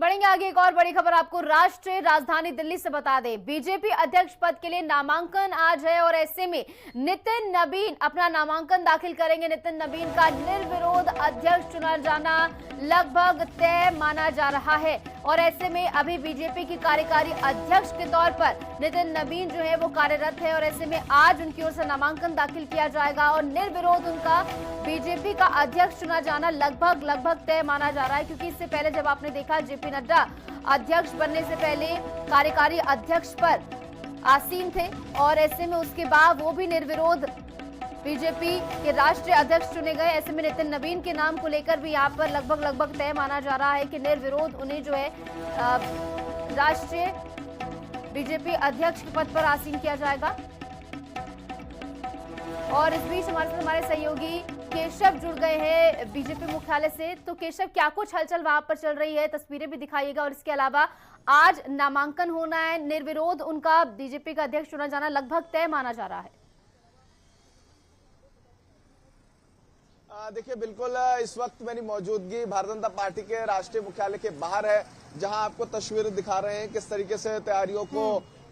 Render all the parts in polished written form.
बढ़ेंगे आगे। एक और बड़ी खबर आपको राष्ट्रीय राजधानी दिल्ली से बता दें, बीजेपी अध्यक्ष पद के लिए नामांकन आज है और ऐसे में नितिन नबीन अपना नामांकन दाखिल करेंगे। नितिन नबीन का निर्विरोध अध्यक्ष चुना जाना लगभग तय माना जा रहा है और ऐसे में अभी बीजेपी की कार्यकारी अध्यक्ष के तौर पर नितिन नबीन जो है वो कार्यरत है और ऐसे में आज उनकी ओर से नामांकन दाखिल किया जाएगा और निर्विरोध उनका बीजेपी का अध्यक्ष चुना जाना लगभग तय माना जा रहा है, क्योंकि इससे पहले जब आपने देखा जेपी नड्डा अध्यक्ष बनने से पहले कार्यकारी अध्यक्ष पर आसीन थे और ऐसे में उसके बाद वो भी निर्विरोध बीजेपी के राष्ट्रीय अध्यक्ष चुने गए। ऐसे में नितिन नबीन के नाम को लेकर भी यहाँ पर लगभग तय माना जा रहा है कि निर्विरोध उन्हें जो है राष्ट्रीय बीजेपी अध्यक्ष के पद पर आसीन किया जाएगा। और इस बीच हमारे साथ हमारे सहयोगी केशव जुड़ गए हैं बीजेपी मुख्यालय से। तो केशव, क्या कुछ हलचल वहां पर चल रही है, तस्वीरें भी दिखाइएगा और इसके अलावा आज नामांकन होना है, निर्विरोध उनका बीजेपी का अध्यक्ष चुना जाना लगभग तय माना जा रहा है। देखिए, बिल्कुल इस वक्त मेरी मौजूदगी भारतीय जनता पार्टी के राष्ट्रीय मुख्यालय के बाहर है, जहां आपको तस्वीर दिखा रहे हैं किस तरीके से तैयारियों को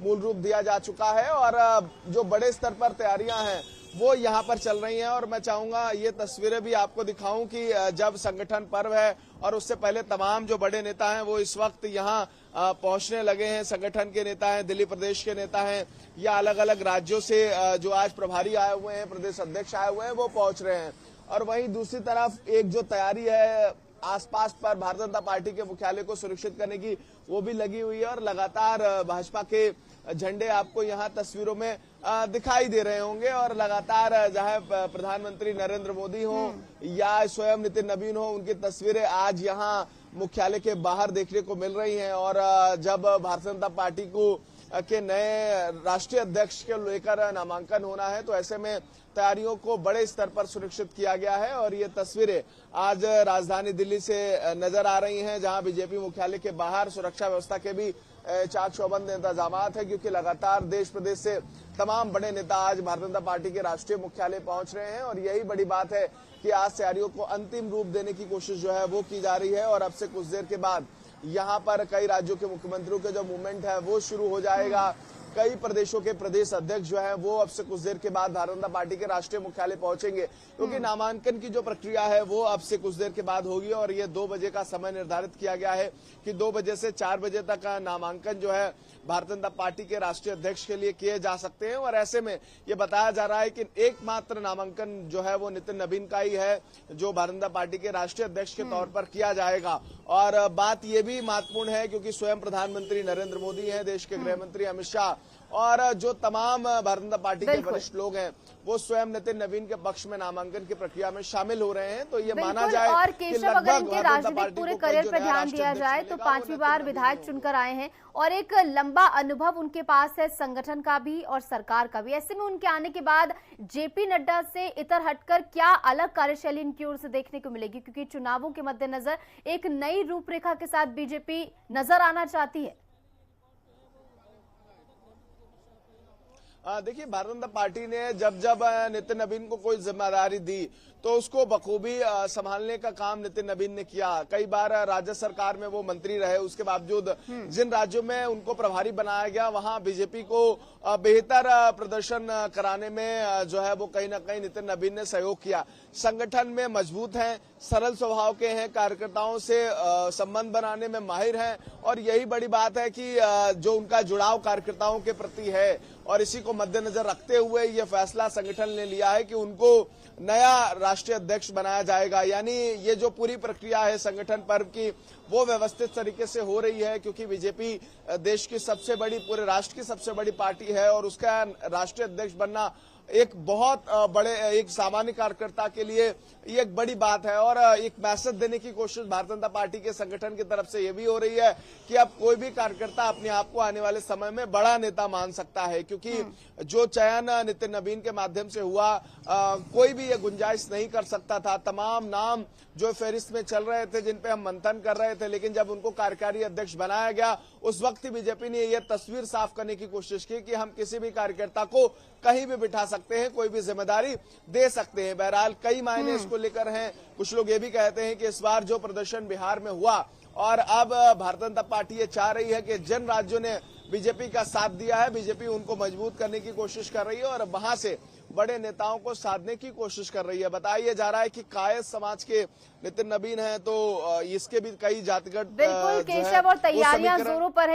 मूल रूप दिया जा चुका है और जो बड़े स्तर पर तैयारियां हैं वो यहाँ पर चल रही हैं। और मैं चाहूंगा ये तस्वीरें भी आपको दिखाऊं कि जब संगठन पर्व है और उससे पहले तमाम जो बड़े नेता हैं वो इस वक्त यहाँ पहुंचने लगे हैं। संगठन के नेता हैं, दिल्ली प्रदेश के नेता हैं या अलग अलग राज्यों से जो आज प्रभारी आए हुए हैं, प्रदेश अध्यक्ष आए हुए हैं, वो पहुंच रहे हैं। और वहीं दूसरी तरफ एक जो तैयारी है आसपास पर भारतीय जनता पार्टी के मुख्यालय को सुरक्षित करने की, वो भी लगी हुई है और लगातार भाजपा के झंडे आपको यहाँ तस्वीरों में दिखाई दे रहे होंगे और लगातार चाहे प्रधानमंत्री नरेंद्र मोदी हो या स्वयं नितिन नबीन हो, उनकी तस्वीरें आज यहाँ मुख्यालय के बाहर देखने को मिल रही हैं। और जब भारतीय जनता पार्टी को के नए राष्ट्रीय अध्यक्ष के लेकर नामांकन होना है तो ऐसे में तैयारियों को बड़े स्तर पर सुरक्षित किया गया है। और ये तस्वीरें आज राजधानी दिल्ली से नजर आ रही हैं, जहां बीजेपी मुख्यालय के बाहर सुरक्षा व्यवस्था के भी चाक चौबंद इंतजाम है, क्योंकि लगातार देश प्रदेश से तमाम बड़े नेता आज भारतीय जनता पार्टी के राष्ट्रीय मुख्यालय पहुंच रहे हैं। और यही बड़ी बात है कि आज तैयारियों को अंतिम रूप देने की कोशिश जो है वो की जा रही है और अब से कुछ देर के बाद यहाँ पर कई राज्यों के मुख्यमंत्रियों के जो मूवमेंट है वो शुरू हो जाएगा। कई प्रदेशों के प्रदेश अध्यक्ष जो है वो अब से कुछ देर के बाद भारतीय जनता पार्टी के राष्ट्रीय मुख्यालय पहुंचेंगे, क्योंकि नामांकन की जो प्रक्रिया है वो अब से कुछ देर के बाद होगी। और ये 2 बजे का समय निर्धारित किया गया है कि 2 बजे से 4 बजे तक का नामांकन जो है भारतीय जनता पार्टी के राष्ट्रीय अध्यक्ष के लिए किए जा सकते हैं। और ऐसे में ये बताया जा रहा है कि एकमात्र नामांकन जो है वो नितिन नबीन का ही है, जो भारतीय जनता पार्टी के राष्ट्रीय अध्यक्ष के तौर पर किया जाएगा। और बात ये भी महत्वपूर्ण है क्योंकि स्वयं प्रधानमंत्री नरेंद्र मोदी हैं, देश के गृह मंत्री अमित शाह और जो तमाम भारतीय जनता पार्टी के वरिष्ठ लोग हैं वो स्वयं नितिन नबीन के पक्ष में नामांकन की प्रक्रिया में शामिल हो रहे हैं। तो ये माना जाए और केशव, अगर इनके राजनीतिक पूरे करियर पर ध्यान दिया जाए तो 5वीं बार विधायक चुनकर आए हैं और एक लंबा अनुभव उनके पास है संगठन का भी और सरकार का भी। ऐसे में उनके आने के बाद जेपी नड्डा से इतर हटकर क्या अलग कार्यशैली इनकी ओर से देखने को मिलेगी, क्योंकि चुनावों के मद्देनजर एक नई रूपरेखा के साथ बीजेपी नजर आना चाहती है। देखिए, भारतीय जनता पार्टी ने जब नितिन नबीन को कोई जिम्मेदारी दी तो उसको बखूबी संभालने का काम नितिन नबीन ने किया। कई बार राज्य सरकार में वो मंत्री रहे, उसके बावजूद जिन राज्यों में उनको प्रभारी बनाया गया वहां बीजेपी को बेहतर प्रदर्शन कराने में जो है वो कहीं ना कहीं नितिन नबीन ने सहयोग किया। संगठन में मजबूत हैं, सरल स्वभाव के हैं, कार्यकर्ताओं से संबंध बनाने में माहिर हैं और यही बड़ी बात है कि जो उनका जुड़ाव कार्यकर्ताओं के प्रति है और इसी को मद्देनजर रखते हुए ये फैसला संगठन ने लिया है कि उनको नया राष्ट्रीय अध्यक्ष बनाया जाएगा। यानी ये जो पूरी प्रक्रिया है संगठन पर्व की वो व्यवस्थित तरीके से हो रही है, क्योंकि बीजेपी देश की सबसे बड़ी, पूरे राष्ट्र की सबसे बड़ी पार्टी है और उसका राष्ट्रीय अध्यक्ष बनना एक बहुत बड़े एक सामान्य कार्यकर्ता के लिए ये एक बड़ी बात है। और एक मैसेज देने की कोशिश भारतीय जनता पार्टी के संगठन की तरफ से ये भी हो रही है कि अब कोई भी कार्यकर्ता अपने आप को आने वाले समय में बड़ा नेता मान सकता है, क्योंकि जो चयन नितिन नबीन के माध्यम से हुआ कोई भी ये गुंजाइश नहीं कर सकता था। तमाम नाम जो फेरिस्त में चल रहे थे, जिन पे हम मंथन कर रहे थे, लेकिन जब उनको कार्यकारी अध्यक्ष बनाया गया उस वक्त बीजेपी ने यह तस्वीर साफ करने की कोशिश की कि हम किसी भी कार्यकर्ता को कहीं भी बिठा सकते हैं, कोई भी जिम्मेदारी दे सकते हैं। बहरहाल कई मायने इसको लेकर हैं। कुछ लोग ये भी कहते हैं कि इस बार जो प्रदर्शन बिहार में हुआ और अब भारतीय जनता पार्टी ये चाह रही है कि जिन राज्यों ने बीजेपी का साथ दिया है, बीजेपी उनको मजबूत करने की कोशिश कर रही है और वहां से बड़े नेताओं को साधने की कोशिश कर रही है। बताया जा रहा है कि कायस्थ समाज के नितिन नबीन हैं, तो इसके भी कई जातिगत बिल्कुल केशव, और तैयारियां जोरों पर है।